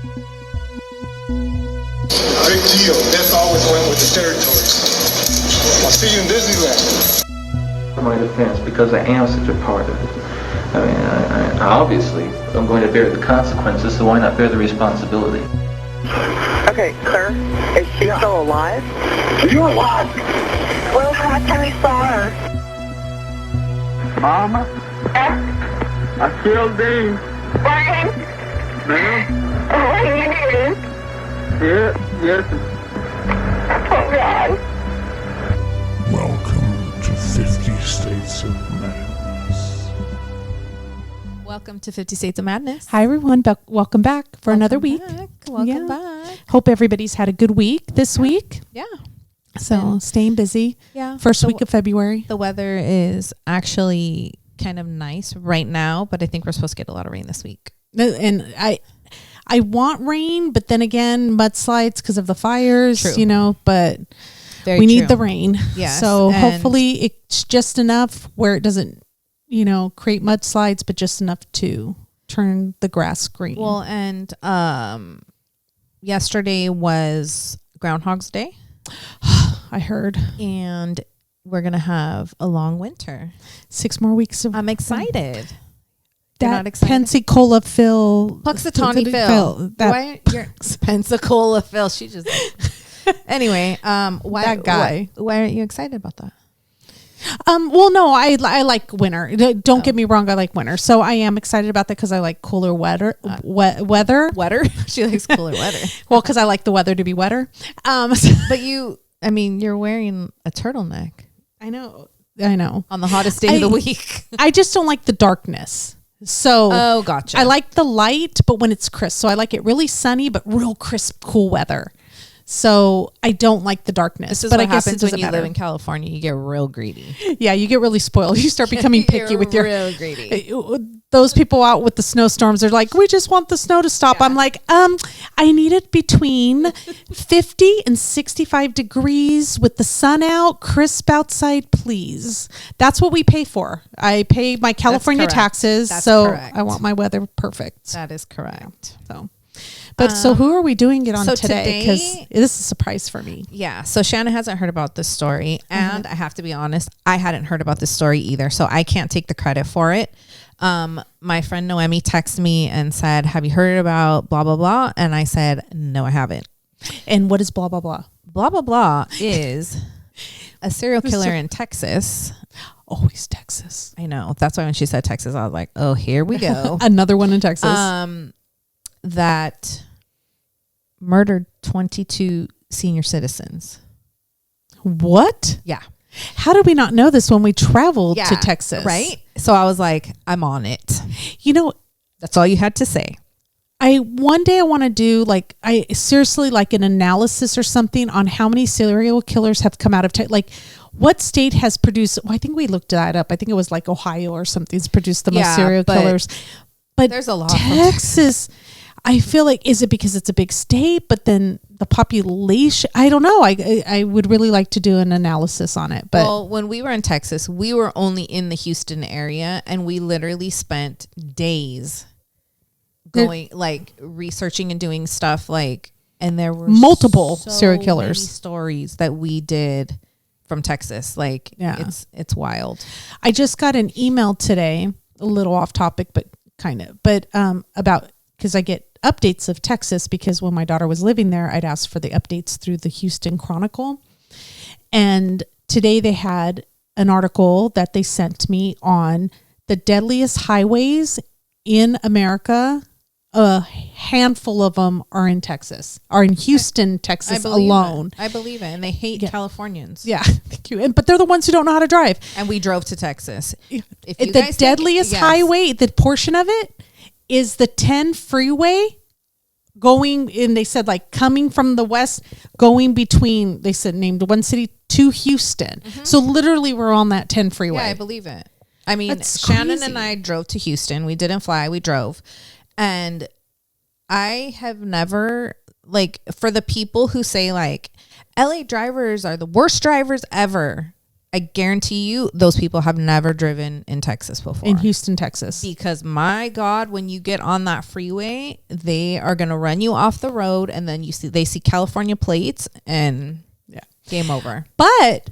Big deal. That's always went with the territory. I'll see you in Disneyland. My defense, because I am such a part of it. I mean, I obviously I'm going to bear the consequences, so why not bear the responsibility? Okay, sir, is she still alive? You alive? When was the last time you saw her? Mama, I killed Dean. Brian? Ma'am? What are you doing? Yes. Oh, God. Welcome to 50 States of Madness. Welcome to 50 States of Madness. Hi, everyone. Welcome back for another week. Welcome back. Hope everybody's had a good week this week. Yeah. So staying busy. Yeah. First week of February. The weather is actually kind of nice right now, but I think we're supposed to get a lot of rain this week. And I want rain, but then again, mudslides because of the fires, True. but We need the rain. Yes. So and hopefully it's just enough where it doesn't, create mudslides, but just enough to turn the grass green. Well, and yesterday was Groundhog's Day. I heard. And we're going to have a long winter. 6 more weeks of... I'm excited. That not excited? Pensacola Phil. Puxatawny Phil. Why you're Pensacola Phil? She just... Anyway, why that guy? Why aren't you excited about that? Well, no, I like winter. Don't get me wrong, I like winter. So I am excited about that because I like cooler weather. Weather. She likes cooler weather. Well, because I like the weather to be wetter. But you're wearing a turtleneck. I know. On the hottest day of the week. I just don't like the darkness. So gotcha. I like the light, but when it's crisp. So I like it really sunny, but real crisp, cool weather. So I don't like the darkness. This is but what I guess happens it when you matter. live in California. You get real greedy. Yeah, you get really spoiled. You start becoming picky with your... real greedy. Those people out with the snowstorms are like, we just want the snow to stop. Yeah. I'm like, I need it between 50 and 65 degrees with the sun out, crisp outside, please. That's what we pay for. I pay my California taxes, correct. I want my weather perfect. That is correct. So who are we doing it on so today? Because this is a surprise for me. Yeah. So Shannon hasn't heard about this story. And I have to be honest, I hadn't heard about this story either. So I can't take the credit for it. My friend Noemi texted me and said, have you heard about blah, blah, blah? And I said, no, I haven't. And what is blah, blah, blah? Blah, blah, blah is a serial killer in Texas. Always Texas. I know. That's why when she said Texas, I was like, oh, here we go. Another one in Texas. That murdered 22 senior citizens. What? Yeah. How did we not know this when we traveled to Texas? Right? So I was like, I'm on it. That's all you had to say. One day I want to do like an analysis or something on how many serial killers have come out of Texas. Like what state has produced, I think we looked that up. I think it was like Ohio or something's produced the most serial killers. But there's a lot. Texas, I feel like, is it because it's a big state, but then the population, I don't know. I would really like to do an analysis on it. But well, when we were in Texas, we were only in the Houston area and we literally spent days going researching and doing stuff and there were multiple serial killers many stories that we did from Texas. It's wild. I just got an email today, a little off topic, but about, because I get updates of Texas because when my daughter was living there, I'd ask for the updates through the Houston Chronicle. And today they had an article that they sent me on the deadliest highways in America. A handful of them are in Houston, Texas alone. I believe it. And they hate Californians. Yeah. Thank you. But they're the ones who don't know how to drive. And we drove to Texas. The deadliest highway, the portion of it is the 10 freeway going, and they said coming from the west, going between, they said named one city to Houston. Mm-hmm. So literally we're on that 10 freeway. Yeah, I believe it. I mean, that's Shannon crazy. And I drove to Houston. We didn't fly, we drove. And I have never, for the people who say LA drivers are the worst drivers ever, I guarantee you those people have never driven in Texas before. In Houston, Texas. Because my God, when you get on that freeway, they are going to run you off the road, and then they see California plates, and game over. But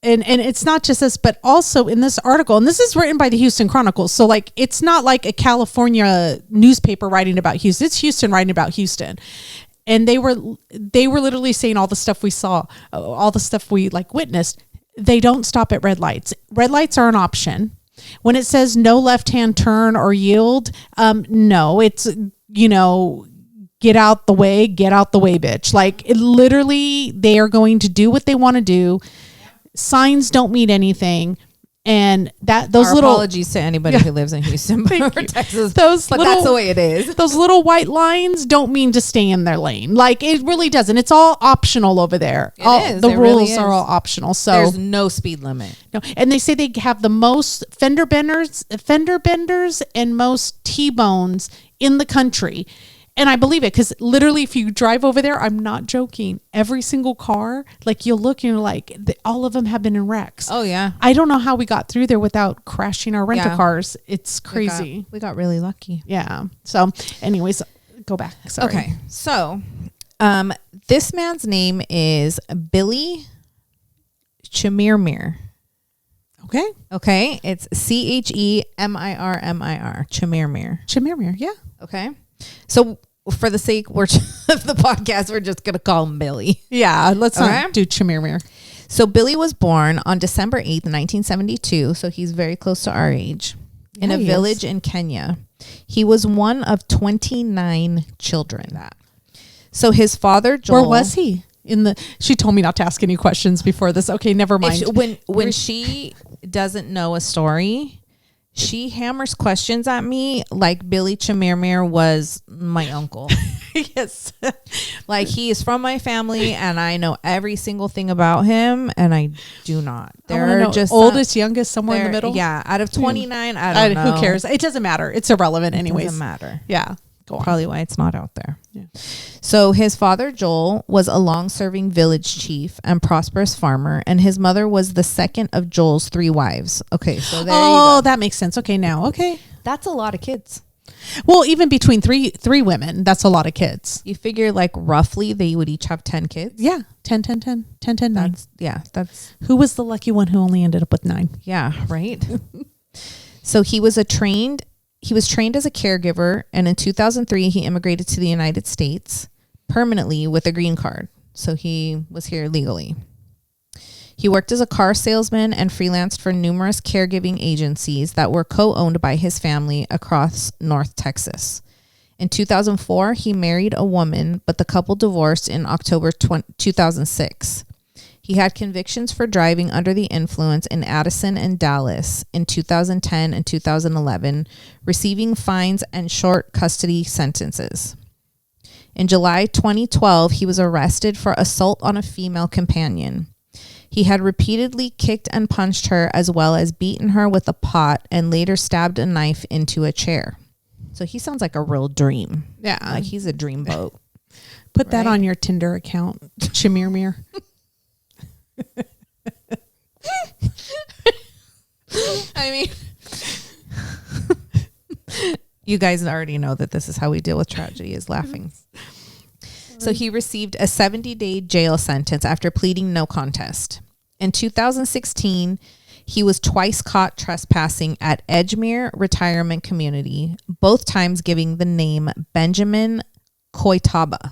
and it's not just this, but also in this article, and this is written by the Houston Chronicles, so like it's not like a California newspaper writing about Houston. It's Houston writing about Houston. And they were literally saying all the stuff we saw, all the stuff we like witnessed. They don't stop at red lights. Red lights are an option. When it says no left-hand turn or yield, no, it's, get out the way, bitch. Like literally they are going to do what they want to do. Signs don't mean anything. And those Our little apologies to anybody who lives in Houston or Texas, but that's the way it is. Those little white lines don't mean to stay in their lane. Like it really doesn't. It's all optional over there. The It rules really is. are all optional. So There's no speed limit. no, and they say they have the most fender benders, and most T-bones in the country. And I believe it because literally, if you drive over there, I'm not joking. Every single car, like you'll look and you're like, all of them have been in wrecks. Oh yeah, I don't know how we got through there without crashing our rental cars. It's crazy. We got really lucky. Yeah. So, anyways, go back. Sorry. Okay, so this man's name is Billy Chemirmir. Okay. Okay, it's Chemirmir. Chemirmir. Chemirmir. Yeah. Okay, so for the sake of the podcast, we're just gonna call him Billy. Yeah. Let's Okay. not do Chemirmir. So Billy was born on December 8th, 1972. So he's very close to our age in Yeah, a he village is. in Kenya. He was one of 29 children. So his father, Joel. Where was he? She told me not to ask any questions before this. Okay, never mind. When she doesn't know a story, she hammers questions at me like Billy Chemirmir was my uncle. Yes. Like he is from my family and I know every single thing about him, and I do not. They're just oldest, youngest, somewhere in the middle. Yeah, out of 29, I don't know. Who cares? It doesn't matter. It's irrelevant anyways. Doesn't matter. Yeah. Go on. Probably why it's not out there. Yeah. So his father, Joel, was a long-serving village chief and prosperous farmer, and his mother was the second of Joel's 3 wives. Okay, so there you go. That makes sense. Okay, now. Okay. That's a lot of kids. Well, even between three women, that's a lot of kids. You figure like roughly they would each have 10 kids. Yeah. 10, 10, 10, 10, 10, 9. That's Who was the lucky one who only ended up with 9? yeah, right. So he was trained as a caregiver, and in 2003 he immigrated to the United States permanently with a green card. So he was here legally. He worked as a car salesman and freelanced for numerous caregiving agencies that were co-owned by his family across North Texas. In 2004, he married a woman, but the couple divorced in October 2006. He had convictions for driving under the influence in Addison and Dallas in 2010 and 2011, receiving fines and short custody sentences. In July 2012, he was arrested for assault on a female companion. He had repeatedly kicked and punched her, as well as beaten her with a pot and later stabbed a knife into a chair. So he sounds like a real dream. Yeah. Like he's a dreamboat. Put that on your Tinder account, Chemirmir. I mean, you guys already know that this is how we deal with tragedy, is laughing. So he received a 70-day jail sentence after pleading no contest. In 2016, he was twice caught trespassing at Edgemere Retirement Community, both times giving the name Benjamin Koitaba.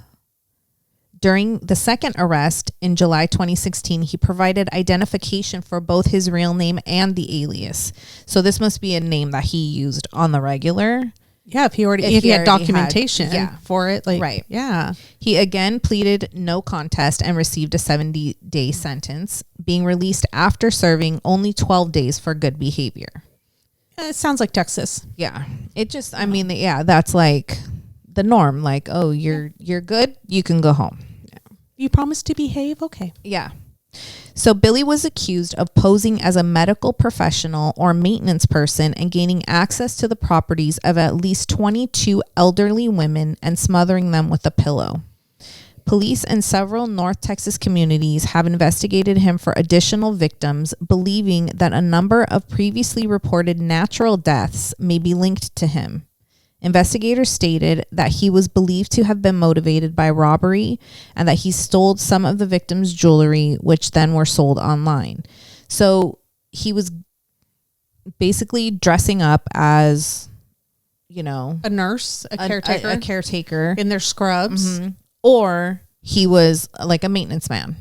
During the second arrest in July 2016, he provided identification for both his real name and the alias. So this must be a name that he used on the regular. Yeah, if he had documentation for it. Like, right. Yeah. He again pleaded no contest and received a 70-day sentence, being released after serving only 12 days for good behavior. It sounds like Texas. Yeah. It just, I mean, that's like the norm. Like, oh, you're good. You can go home. You promised to behave? Okay. Yeah. So Billy was accused of posing as a medical professional or maintenance person and gaining access to the properties of at least 22 elderly women and smothering them with a pillow. Police in several North Texas communities have investigated him for additional victims, believing that a number of previously reported natural deaths may be linked to him. Investigators stated that he was believed to have been motivated by robbery and that he stole some of the victims' jewelry, which then were sold online. So he was basically dressing up as, a nurse, a caretaker, a caretaker in their scrubs. Mm-hmm. Or he was like a maintenance man.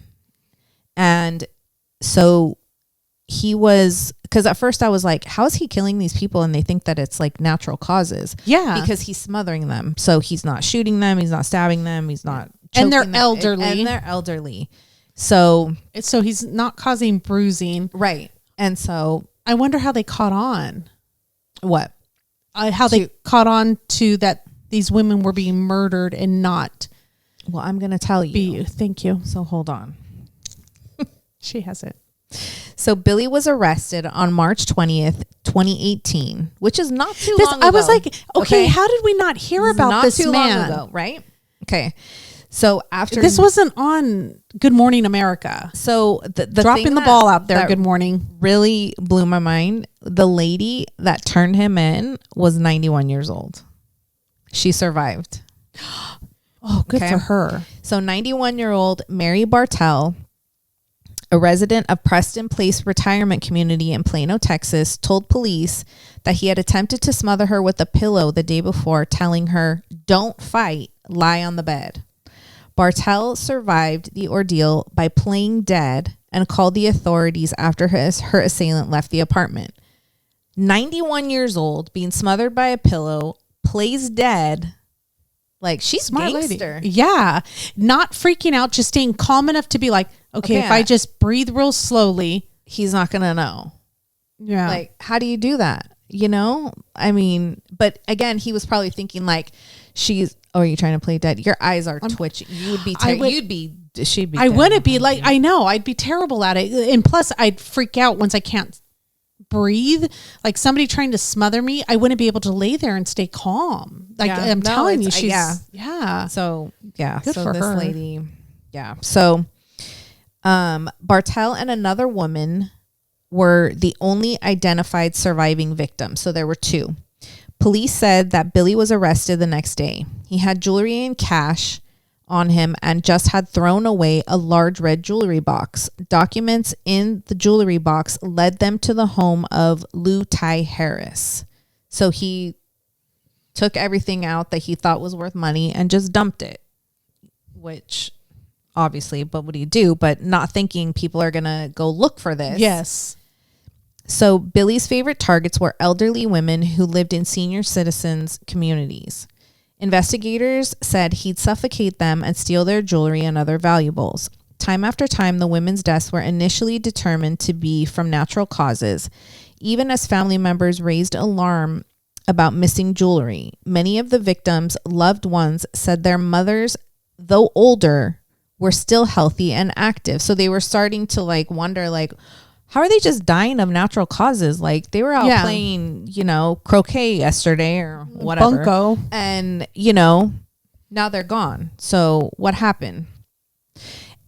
And so he was, because at first I was like, how is he killing these people? And they think that it's like natural causes. Yeah. Because he's smothering them. So he's not shooting them. He's not stabbing them. He's not choking And they're them, elderly. And they're elderly. So he's not causing bruising. Right. And so I wonder how they caught on. What? How they caught on to that these women were being murdered and not. Well, I'm going to tell you. Thank you. So hold on. She has it. So Billy was arrested on March 20th, 2018, which is not too long ago. I was like, okay, how did we not hear about this man? Long ago, right? Okay. So after this wasn't on Good Morning America. So the dropping the ball out there. Good morning. Really blew my mind. The lady that turned him in was 91 years old. She survived. Oh, good for her. So 91-year-old Mary Bartell, a resident of Preston Place Retirement Community in Plano, Texas, told police that he had attempted to smother her with a pillow the day before, telling her, "Don't fight, lie on the bed." Bartell survived the ordeal by playing dead and called the authorities after her assailant left the apartment. 91 years old, being smothered by a pillow, plays dead. Like, she's Smart gangster. lady. Yeah. Not freaking out, just staying calm enough to be like, okay, if I just breathe real slowly, he's not going to know. Yeah. Like, how do you do that? I mean, but again, he was probably thinking like, are you trying to play dead? Your eyes are twitching. You would be, she'd be. I wouldn't be like, I know, I'd be terrible at it. And plus I'd freak out once I can't breathe. Like somebody trying to smother me, I wouldn't be able to lay there and stay calm. Like I'm telling you, she's So Good so for this her. lady, So Bartell and another woman were the only identified surviving victims. So there were two. Police said that Billy was arrested the next day. He had jewelry and cash on him and just had thrown away a large red jewelry box. Documents in the jewelry box led them to the home of Lou Ty Harris. So he took everything out that he thought was worth money and just dumped it, which obviously, but what do you do? But not thinking people are going to go look for this. Yes. So Billy's favorite targets were elderly women who lived in senior citizens communities. Investigators said he'd suffocate them and steal their jewelry and other valuables. Time after time, the women's deaths were initially determined to be from natural causes, even as family members raised alarm about missing jewelry. Many of the victims' loved ones said their mothers, though older, were still healthy and active. So they were starting to wonder, how are they just dying of natural causes? Like they were out playing, croquet yesterday or whatever. Bunko. And, now they're gone. So what happened?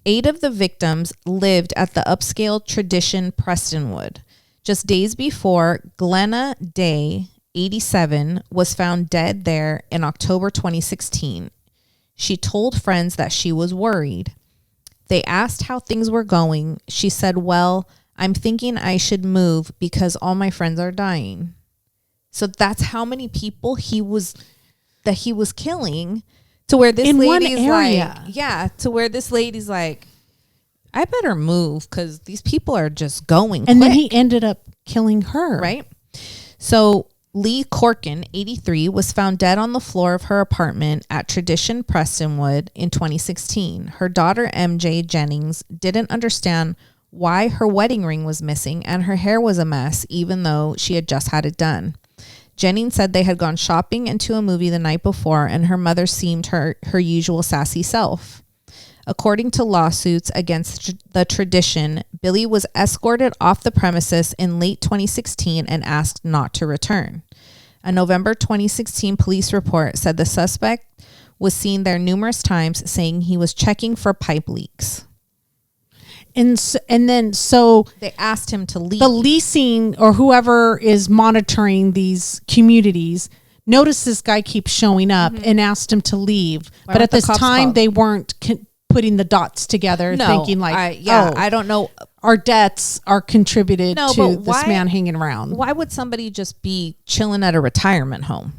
8 of the victims lived at the upscale Tradition Prestonwood. Just days before, Glenna Day, 87, was found dead there in October 2016. She told friends that she was worried. They asked how things were going. She said, "Well, I'm thinking I should move because all my friends are dying." So that's how many people he was killing, to where this in lady's one area. to where this lady's like, I better move because these people are just going And quick. then he ended up killing her. Right? So Lee Corkin, 83, was found dead on the floor of her apartment at Tradition Prestonwood in 2016. Her daughter, MJ Jennings, didn't understand why her wedding ring was missing and her hair was a mess, even though she had just had it done. Jennings said they had gone shopping and to a movie the night before, and her mother seemed her usual sassy self. According to lawsuits against the Tradition, Billy was escorted off the premises in late 2016 and asked not to return. A November 2016 police report said the suspect was seen there numerous times, saying he was checking for pipe leaks. And then They asked him to leave. the leasing or whoever is monitoring these communities noticed this guy keeps showing up and asked him to leave. But weren't at the this cops time, called? they weren't putting the dots together, thinking like, I don't know. our debts are contributed No, to but this why- man hanging around. Why would somebody just be chilling at a retirement home?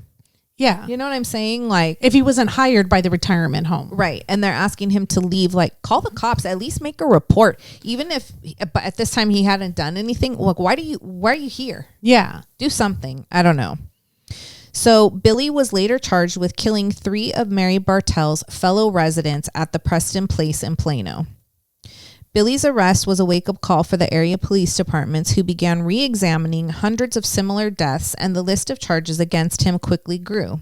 Yeah. You know what I'm saying? Like, If he wasn't hired by the retirement home. right. And they're asking him to leave. Like, call the cops. At least make a report. Even if, but at this time he hadn't done anything. Like, why are you here? Yeah. Do something. I don't know. So Billy was later charged with killing 3 of Mary Bartell's fellow residents at the Preston Place in Plano. Billy's arrest was a wake-up call for the area police departments, who began re-examining hundreds of similar deaths, and the list of charges against him quickly grew.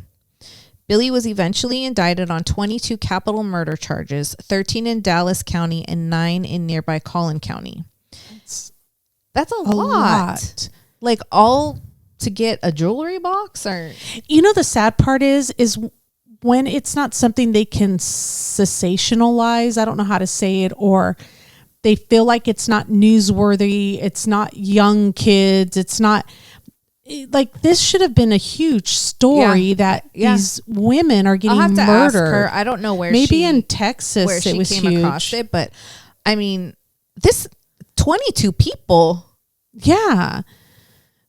Billy was eventually indicted on 22 capital murder charges, 13 in Dallas County and 9 in nearby Collin County. That's a lot. Like, all to get a jewelry box? Or You know, the sad part is when it's not something they can sensationalize. I don't know how to say it, or they feel like it's not newsworthy. It's not young kids. It's not like, this should have been a huge story that these women are getting I'll have to murdered. ask her. I don't know where Maybe in Texas where it she was came huge. across it, but I mean, this 22 people. Yeah.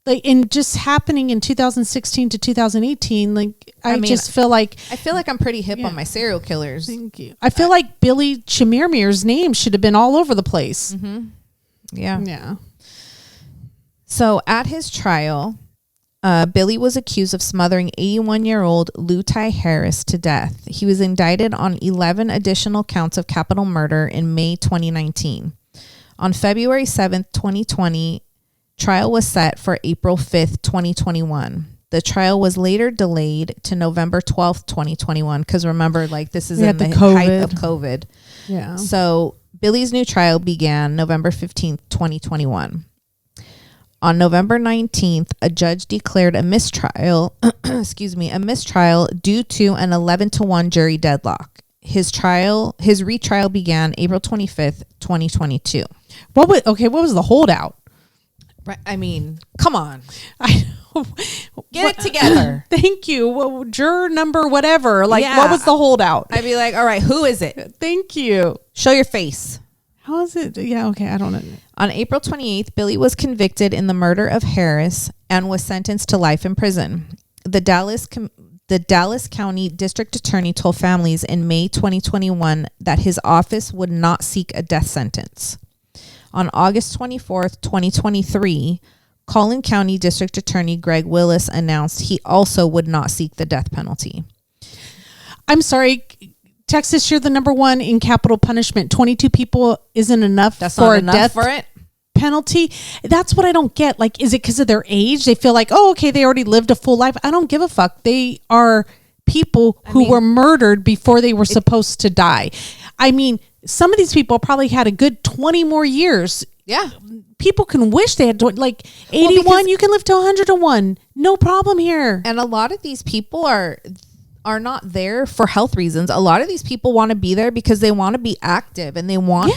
Like, and just happening in 2016 to 2018, like, I mean, just feel like, I feel like I'm pretty hip on my serial killers. thank you. I feel like Billy Chemirmir's name should have been all over the place. Yeah. Yeah. So at his trial, Billy was accused of smothering 81-year-old Lutai Harris to death. He was indicted on 11 additional counts of capital murder in May 2019. On February 7th, 2020, trial was set for April 5th, 2021. The trial was later delayed to November 12th, 2021, because remember, like, this is We in had the the height COVID. of COVID. Yeah. So Billy's new trial began November 15th, 2021. On November 19th, a judge declared a mistrial, a mistrial due to an 11-1 jury deadlock. His retrial began April 25th, 2022. What was the holdout? Right. I mean, come on. I know. Get it together. Thank you. Well, juror number whatever. Like, Yeah. what was the holdout? I'd be like, all right, who is it? Thank you. Show your face. How is it? Yeah, okay. I don't know. On April 28th, Billy was convicted in the murder of Harris and was sentenced to life in prison. The Dallas County District Attorney told families in May 2021 that his office would not seek a death sentence. On August 24th, 2023, Collin County District Attorney Greg Willis announced he also would not seek the death penalty. I'm sorry. Texas, you're the number one in capital punishment. 22 people isn't enough That's for not a enough death for it. penalty. That's what I don't get. Like, is it because of their age? They feel like, oh, okay, they already lived a full life. I don't give a fuck. They are people who were murdered before they were supposed to die. I mean, some of these people probably had a good 20 more years. Yeah. People can wish they had, like, 81, because- you can live to 101. No problem here. And a lot of these people are not there for health reasons. A lot of these people want to be there because they want to be active, and they want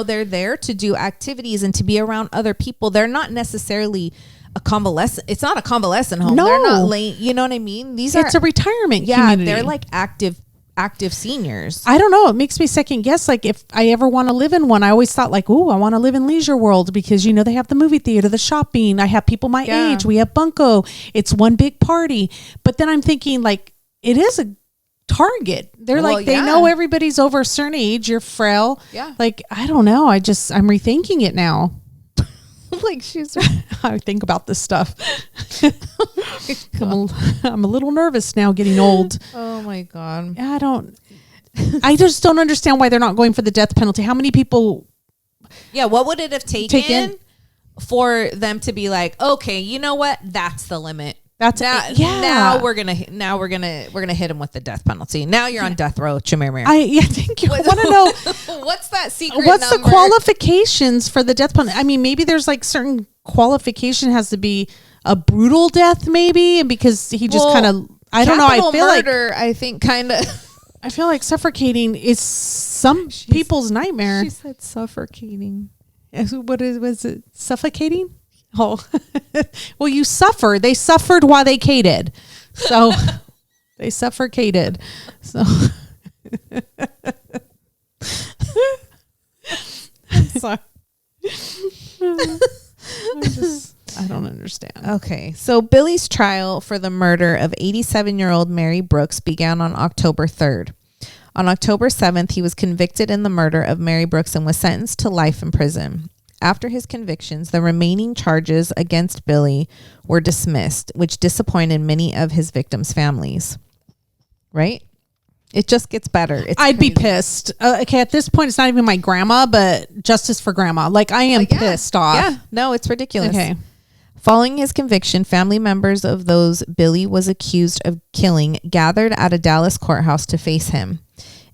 they're there to do activities and to be around other people. They're not necessarily a convalescent. It's not a convalescent home. No. They're not late. You know what I mean? These are It's a retirement yeah, community. they're like active seniors. I don't know. It makes me second guess. Like, if I ever want to live in one, I always thought like, oh, I want to live in Leisure World because, you know, they have the movie theater, the shopping. I have people my Yeah. age. We have Bunko. It's one big party. But then I'm thinking, like, it is a Target. They're Well, like, they yeah. know everybody's over a certain age. You're frail. Yeah. Like, I don't know. I'm rethinking it now. Like, she's I think about this stuff. I'm a little nervous now getting old. oh my God. I just don't understand why they're not going for the death penalty. How many people? Yeah, what would it have taken for them to be like, okay, you know what? That's the limit. That's Now we're gonna hit him with the death penalty. Now you're on death row, Chemirmir. Thank you. I want to know what's that secret what's number? the qualifications for the death penalty. I mean, maybe there's like certain qualification has to be a brutal death, maybe, and because he just kind of, I don't know. I feel murder, I think, kind of. I feel like suffocating is some people's nightmare. She said suffocating. Was it suffocating? Oh, well, you suffer. They suffered while they cated. So they suffocated. So I'm sorry. I don't understand. Okay, so Billy's trial for the murder of 87-year-old Mary Brooks began on October 3rd. On October 7th, he was convicted in the murder of Mary Brooks and was sentenced to life in prison. After his convictions, the remaining charges against Billy were dismissed, which disappointed many of his victims' families. Right? It just gets better. I'd be pissed. Okay, at this point, it's not even my grandma, but justice for grandma. Like, I am pissed off. Yeah, no, it's ridiculous. Okay. Following his conviction, family members of those Billy was accused of killing gathered at a Dallas courthouse to face him.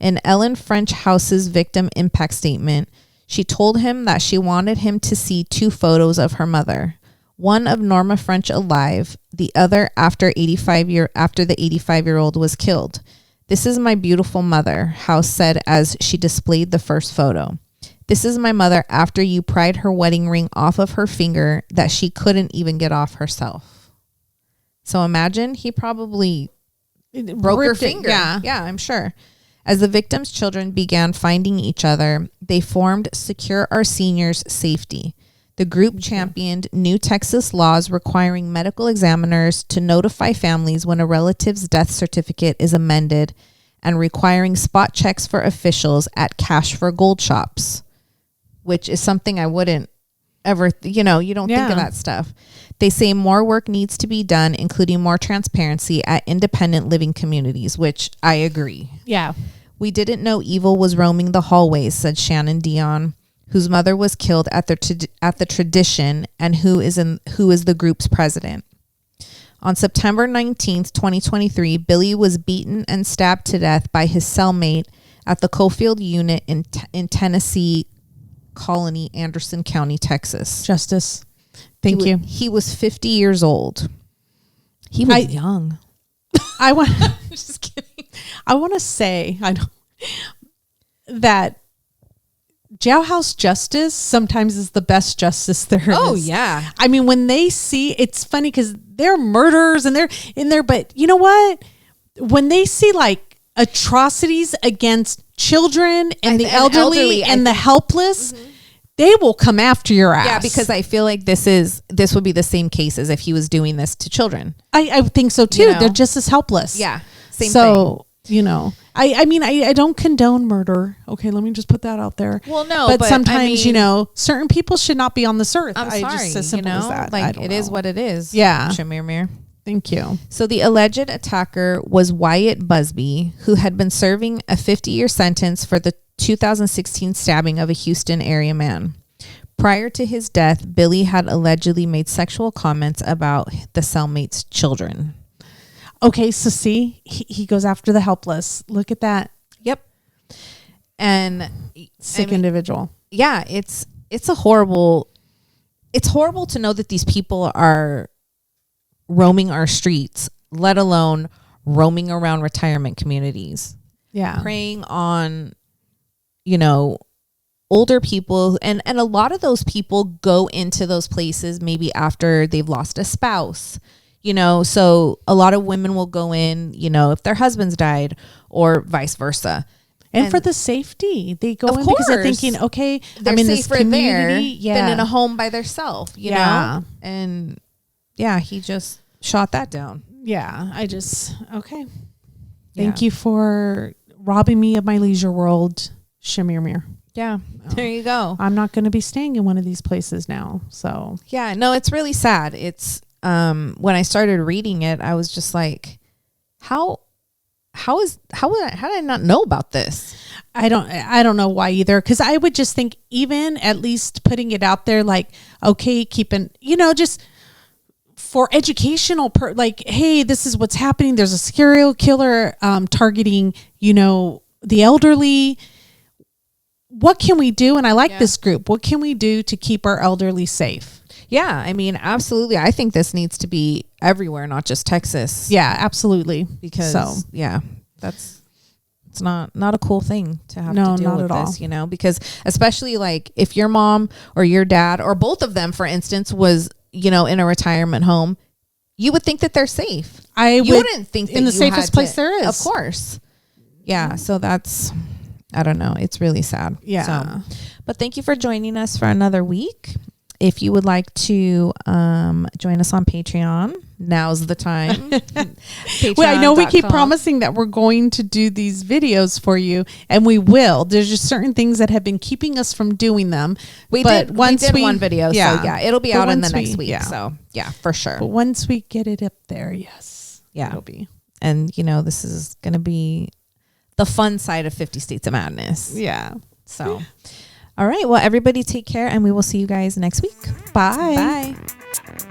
In Ellen French House's victim impact statement, she told him that she wanted him to see two photos of her mother, one of Norma French alive, the other after the 85-year-old was killed. "This is my beautiful mother," House said as she displayed the first photo. "This is my mother after you pried her wedding ring off of her finger that she couldn't even get off herself." So imagine he probably broke her finger. Yeah, I'm sure. As the victims' children began finding each other, they formed Secure Our Seniors Safety. The group championed new Texas laws requiring medical examiners to notify families when a relative's death certificate is amended and requiring spot checks for officials at cash for gold shops, which is something I wouldn't ever, you don't think of that stuff. They say more work needs to be done, including more transparency at independent living communities, which I agree. Yeah. "We didn't know evil was roaming the hallways," said Shannon Dion, whose mother was killed at the tradition and who is the group's president. On September 19th, 2023, Billy was beaten and stabbed to death by his cellmate at the Cofield unit in Tennessee Colony, Anderson County, Texas. Justice. Thank you. He was 50 years old. He was young. I want just kidding. I want to say that jailhouse justice sometimes is the best justice there is. Oh, yeah. I mean, when they see, it's funny because they're murderers and they're in there, but you know what? When they see like atrocities against children and the elderly and the helpless, they will come after your ass. Yeah, because I feel like this would be the same case as if he was doing this to children. I think so too. They're just as helpless. Yeah, same thing. So, I mean, I don't condone murder. Okay, let me just put that out there. Well, no, but sometimes, certain people should not be on this earth. I'm sorry, just as simple as that. Like, it is what it is. Yeah. Chemirmir. Thank you. So the alleged attacker was Wyatt Busby, who had been serving a 50-year sentence for the 2016 stabbing of a Houston area man. Prior to his death, Billy had allegedly made sexual comments about the cellmate's children. Okay, so see, he goes after the helpless. Look at that. Yep. And sick individual. Yeah, it's horrible to know that these people are roaming our streets, let alone roaming around retirement communities. Yeah. Preying on, older people. And a lot of those people go into those places maybe after they've lost a spouse. So a lot of women will go in, if their husbands died or vice versa. And for the safety, they go in because they're thinking, okay, I'm in this community than in a home by themselves, you know? And he just shot that down. Yeah, okay. Thank you for robbing me of my leisure world, Chemirmir. Yeah, there you go. I'm not going to be staying in one of these plays now. So yeah, no, it's really sad. It's when I started reading it, I was just like, how did I not know about this? I don't know why either. Cause I would just think even at least putting it out there, like, okay, keeping, just for educational, like, hey, this is what's happening. There's a serial killer, targeting, the elderly. What can we do? And I like this group. What can we do to keep our elderly safe? Yeah, I mean, absolutely. I think this needs to be everywhere, not just Texas. Yeah, absolutely. Because, it's It's not a cool thing to have No, to deal not with at all. this, you know, because especially like if your mom or your dad or both of them, for instance, was, you know, in a retirement home, you would think that they're safe. You wouldn't think that in the you safest had place to- there is. Of course. Yeah. So that's, I don't know. It's really sad. Yeah. So, but thank you for joining us for another week. If you would like to join us on Patreon, now's the time. Well, I know we keep Patreon.com. promising that we're going to do these videos for you, and we will. There's just certain things that have been keeping us from doing them. We But did once one video, so yeah, it'll be But out in the once next we- week. yeah. So yeah, for sure. But once we get it up there, yes, Yeah. it'll be. And you know, this is gonna be the fun side of 50 States of Madness. Yeah. So, all right. Well, everybody take care, and we will see you guys next week. Bye. Bye.